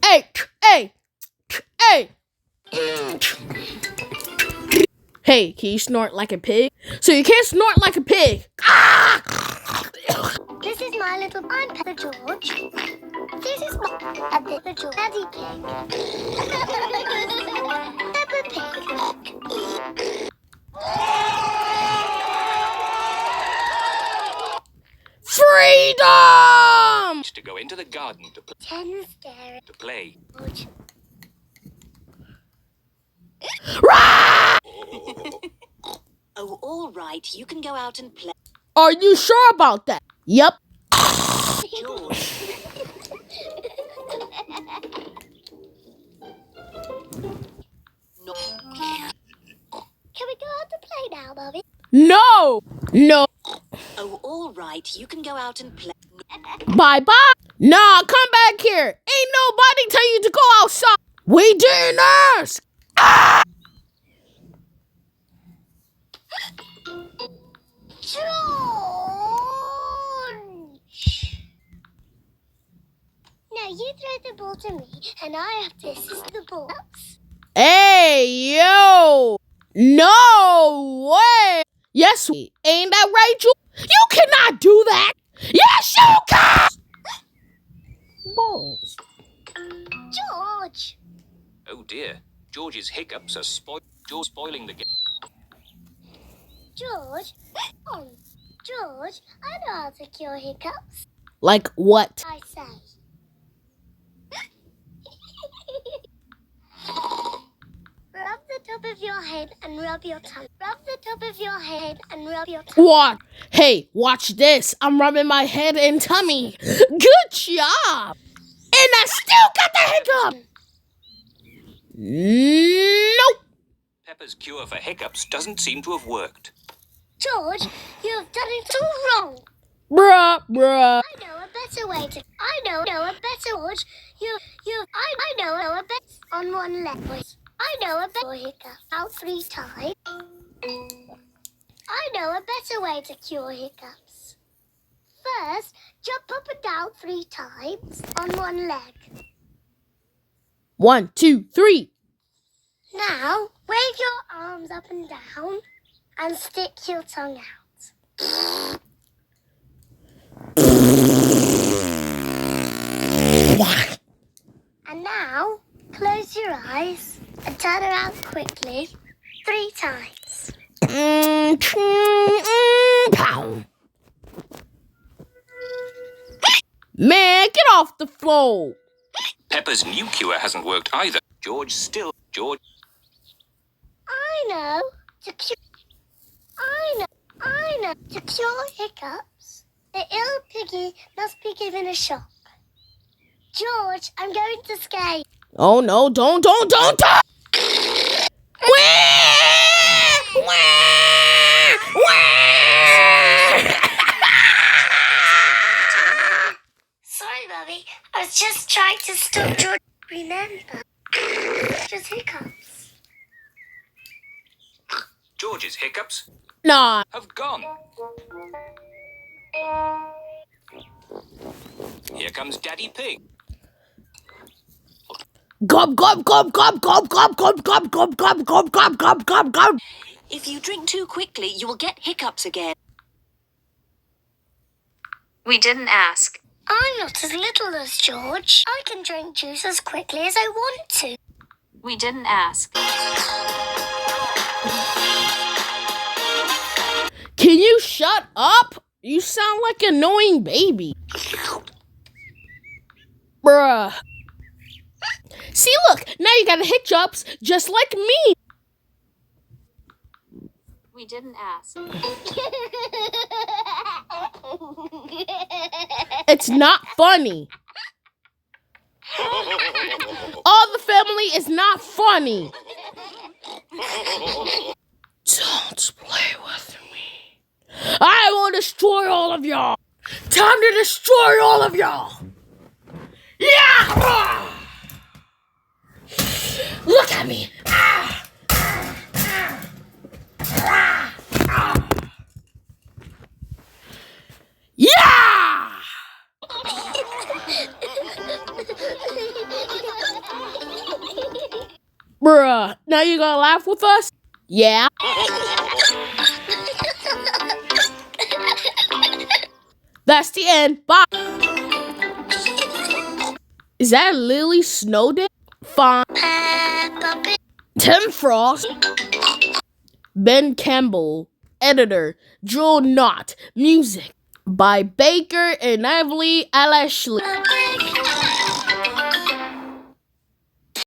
Hey, hey, hey. Hey, can you snort like a pig? So you can't snort like a pig. This is my little... I'm Pepper George. This is my... Pepper George. Daddy Pig. Peppa Pig. Freedom! To go into the garden to play. George. Oh, all right. You can go out and play. Are you sure about that? Yep. George. No. Can we go out to play now, Mommy? No. No. Oh, all right. You can go out and play. Bye-bye. Nah, come back here. Ain't nobody tell you to go outside. We didn't ask. George! Now you throw the ball to me, and I have to assist the ball. Hey, yo. No way. Yes, ain't that right, you? You cannot do that. Yes, you can. Balls. George! Oh dear, George's hiccups are spoiling the game. George? Oh, George, I know how to cure hiccups. Like what? I say. Rub the top of your head and rub your tongue. Rub the top of your head and rub your tongue. What? Hey, watch this. I'm rubbing my head and tummy. Good job. And I still got the hiccup. Nope. Peppa's cure for hiccups doesn't seem to have worked. George, you have done it all wrong. Bruh. I know a better way to. I know a better. George, I know a better on one leg. I know a better hiccup out 3 times. I know a better way to cure hiccups. First, jump up and down 3 times on one leg. 1, 2, 3. Now, wave your arms up and down and stick your tongue out. And now, close your eyes and turn around quickly 3 times. Pow. Man, get off the floor. Peppa's new cure hasn't worked either. George. I know to cure hiccups. The ill piggy must be given a shock. George, I'm going to scare you. Oh no, don't. Sorry, Bobby. I was just trying to stop George. Remember, just hiccups. George's hiccups Nah. have gone. Here comes Daddy Pig. Gub. If you drink too quickly, you will get hiccups again. We didn't ask. I'm not as little as George. I can drink juice as quickly as I want to. We didn't ask. Can you shut up? You sound like an annoying baby. Bruh. See, look, now you got hiccups just like me. We didn't ask. It's not funny. All the family is not funny. Don't play with me. I will destroy all of y'all. Time to destroy all of y'all. Yeah! Look at me. Yeah! Now you gonna laugh with us? Yeah. That's the end. Bye. Is that Lily Snowden? Fine. Tim Frost. Ben Campbell. Editor. Joel Knott. Music by Baker and Emily Ashley.